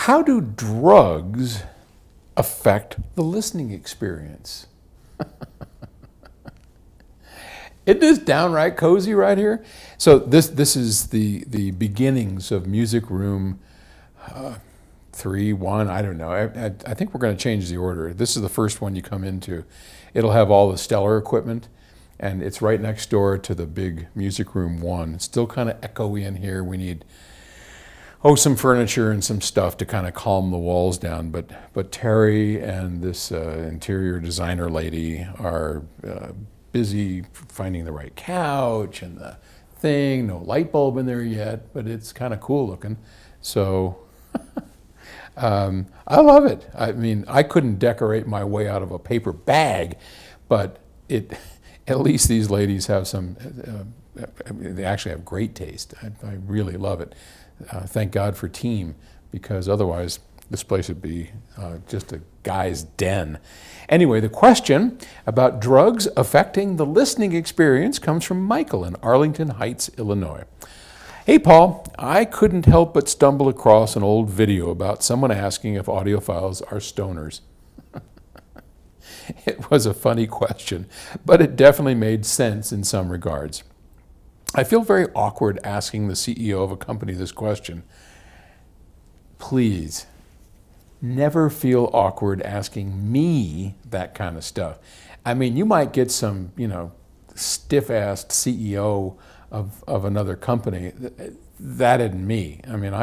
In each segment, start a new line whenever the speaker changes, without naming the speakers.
How do drugs affect the listening experience? Isn't this downright cozy right here? So this is the beginnings of Music Room 3, 1, I don't know. I think we're going to change the order. This is the first one you come into. It'll have all the stellar equipment, and it's right next door to the big Music Room 1. It's still kind of echoey in here. We need some furniture and some stuff to kind of calm the walls down. But Terry and this interior designer lady are busy finding the right couch and the thing. No light bulb in there yet, but it's kind of cool looking. So I love it. I mean, I couldn't decorate my way out of a paper bag, but at least these ladies have some, they actually have great taste. I really love it. Thank God for Team, because otherwise this place would be just a guy's den. Anyway, the question about drugs affecting the listening experience comes from Michael in Arlington Heights, Illinois. Hey, Paul, I couldn't help but stumble across an old video about someone asking if audiophiles are stoners. It was a funny question, but it definitely made sense in some regards. I feel very awkward asking the CEO of a company this question. Please, never feel awkward asking me that kind of stuff. I mean, you might get some, stiff-assed CEO of another company. That isn't me. I mean,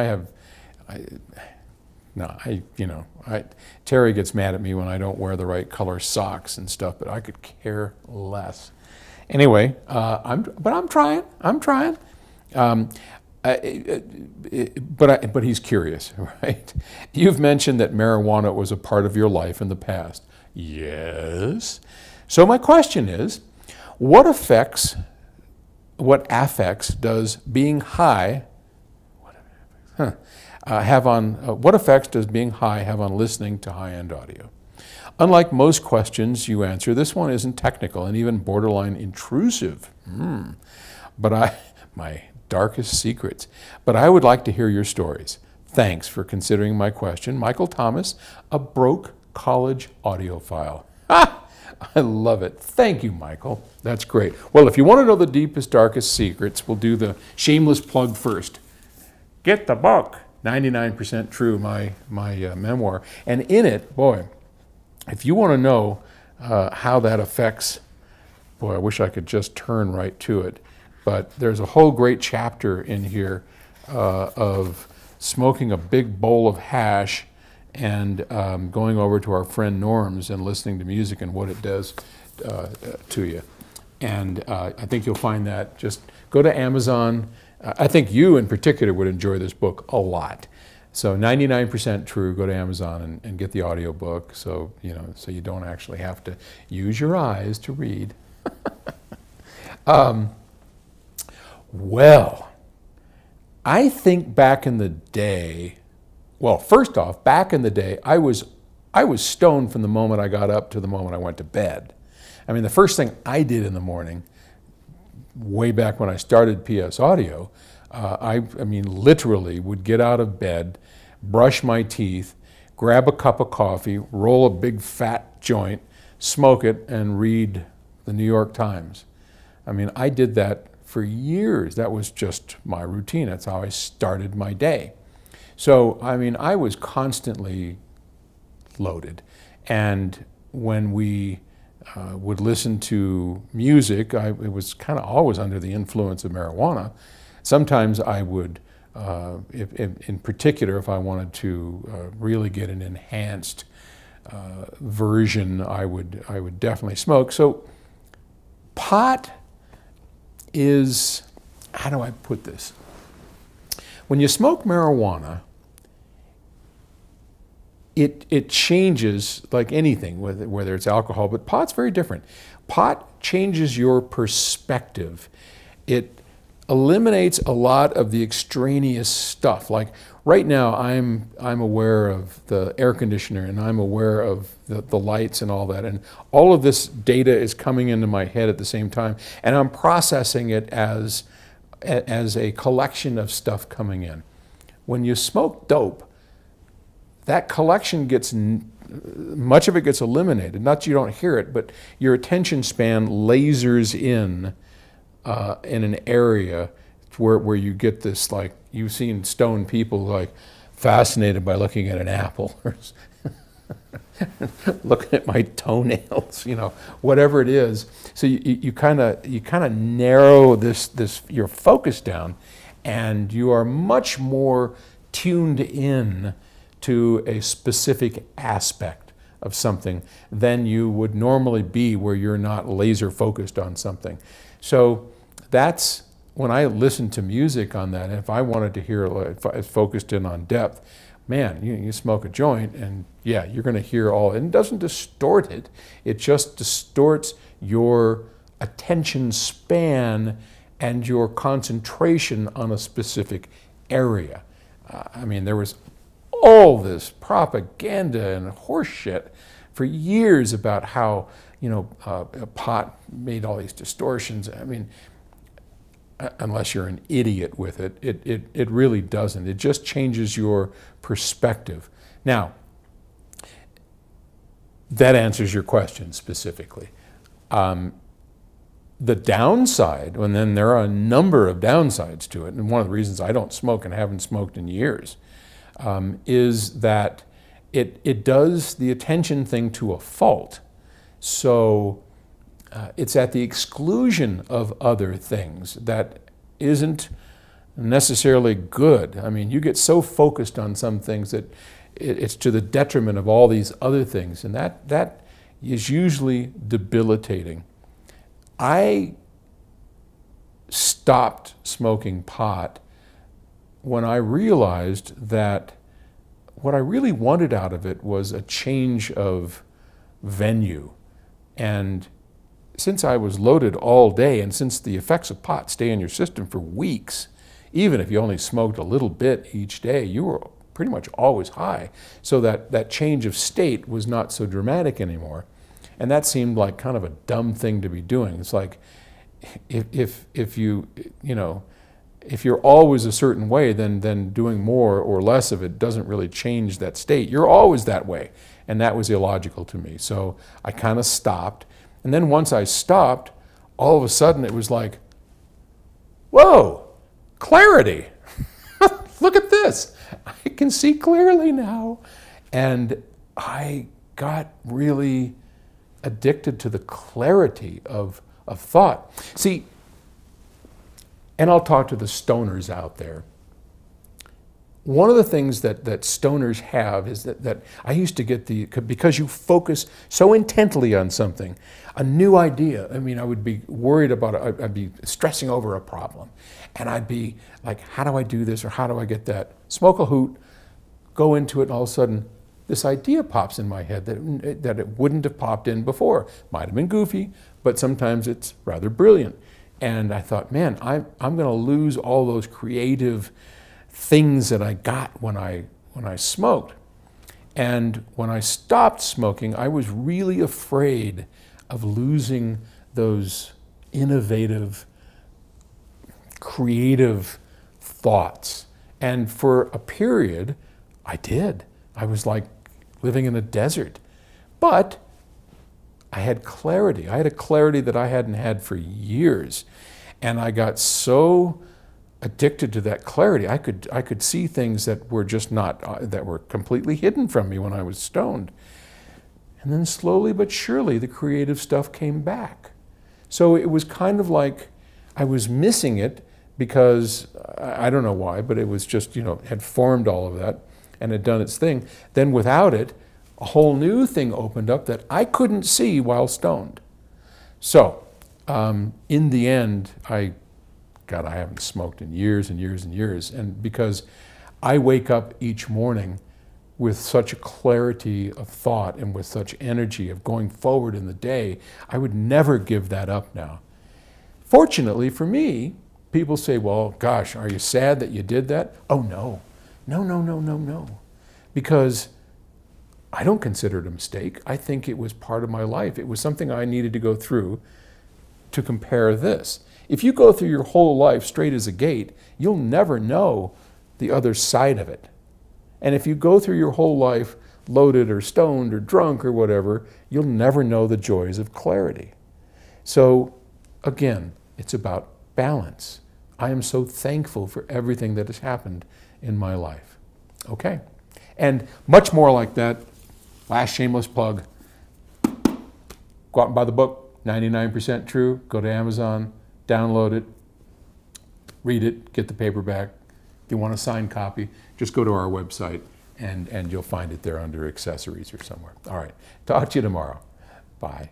Terry gets mad at me when I don't wear the right color socks and stuff, but I could care less. Anyway, I'm trying. But he's curious, right? You've mentioned that marijuana was a part of your life in the past. Yes. So my question is, what affects does being high have on listening to high-end audio? Unlike most questions you answer, this one isn't technical and even borderline intrusive. My darkest secrets. But I would like to hear your stories. Thanks for considering my question. Michael Thomas, a broke college audiophile. I love it. Thank you, Michael. That's great. Well, if you want to know the deepest, darkest secrets, we'll do the shameless plug first. Get the book, 99% True, my memoir. And in it, boy, if you want to know how that affects, boy, I wish I could just turn right to it. But there's a whole great chapter in here of smoking a big bowl of hash and going over to our friend Norm's and listening to music and what it does to you. And I think you'll find that. Just go to Amazon. I think you in particular would enjoy this book a lot. So 99% True, go to Amazon and get the audiobook so you don't actually have to use your eyes to read. Well, I think back in the day, well, first off, back in the day, I was stoned from the moment I got up to the moment I went to bed. I mean, the first thing I did in the morning, way back when I started PS Audio, I mean, literally would get out of bed, brush my teeth, grab a cup of coffee, roll a big fat joint, smoke it, and read the New York Times. I mean, I did that for years. That was just my routine. That's how I started my day. So, I mean, I was constantly loaded. And when we would listen to music, it was kind of always under the influence of marijuana. Sometimes I would, in particular, if I wanted to really get an enhanced version, I would definitely smoke. So pot is, how do I put this? When you smoke marijuana, it changes like anything, whether it's alcohol, but pot's very different. Pot changes your perspective. It eliminates a lot of the extraneous stuff. Like right now, I'm aware of the air conditioner and I'm aware of the lights and all that. And all of this data is coming into my head at the same time. And I'm processing it as a collection of stuff coming in. When you smoke dope, that collection gets, much of it gets eliminated. Not that you don't hear it, but your attention span lasers in an area where you get this, like, you've seen stoned people like fascinated by looking at an apple or looking at my toenails, you know, whatever it is. So you kind of narrow your focus down, and you are much more tuned in to a specific aspect of something than you would normally be where you're not laser focused on something. So that's when I listen to music on that. And if I wanted to hear, if I focused in on depth, man, you smoke a joint and yeah, you're going to hear all, and it doesn't distort it. It just distorts your attention span and your concentration on a specific area. I mean, there was all this propaganda and horse shit for years about how, you know, pot made all these distortions. I mean, unless you're an idiot with it, it really doesn't. It just changes your perspective. Now, that answers your question specifically. The downside, and then there are a number of downsides to it, and one of the reasons I don't smoke and haven't smoked in years, is that it does the attention thing to a fault. So it's at the exclusion of other things that isn't necessarily good. I mean, you get so focused on some things that it's to the detriment of all these other things, and that is usually debilitating. I stopped smoking pot when I realized that what I really wanted out of it was a change of venue. And since I was loaded all day, and since the effects of pot stay in your system for weeks, even if you only smoked a little bit each day, you were pretty much always high. So that change of state was not so dramatic anymore. And that seemed like kind of a dumb thing to be doing. It's like, if you're always a certain way, then doing more or less of it doesn't really change that state. You're always that way. And that was illogical to me. So I kind of stopped. And then once I stopped, all of a sudden it was like, whoa, clarity. Look at this. I can see clearly now. And I got really addicted to the clarity of thought. See, and I'll talk to the stoners out there. One of the things that stoners have is that I used to get because you focus so intently on something, a new idea. I mean, I would be worried about it. I'd be stressing over a problem. And I'd be like, how do I do this or how do I get that? Smoke a hoot, go into it, and all of a sudden, this idea pops in my head that it wouldn't have popped in before. Might have been goofy, but sometimes it's rather brilliant. And I thought, man, I'm going to lose all those creative things that I got when I smoked. And when I stopped smoking, I was really afraid of losing those innovative, creative thoughts. And for a period, I did. I was like living in a desert. But I had clarity. I had a clarity that I hadn't had for years. And I got so addicted to that clarity. I could see things that were just not, that were completely hidden from me when I was stoned. And then slowly but surely, the creative stuff came back. So it was kind of like I was missing it because, I don't know why, but it was just, had formed all of that and had done its thing. Then without it, a whole new thing opened up that I couldn't see while stoned. So, in the end, I haven't smoked in years and years and years. And because I wake up each morning with such a clarity of thought and with such energy of going forward in the day, I would never give that up now. Fortunately for me, people say, well, gosh, are you sad that you did that? Oh, no. No. Because I don't consider it a mistake. I think it was part of my life. It was something I needed to go through to compare this. If you go through your whole life straight as a gate, you'll never know the other side of it. And if you go through your whole life loaded or stoned or drunk or whatever, you'll never know the joys of clarity. So again, it's about balance. I am so thankful for everything that has happened in my life. Okay? And much more like that, last shameless plug, go out and buy the book, 99% True, go to Amazon, download it, read it, get the paperback. If you want a signed copy, just go to our website and you'll find it there under accessories or somewhere. All right, talk to you tomorrow. Bye.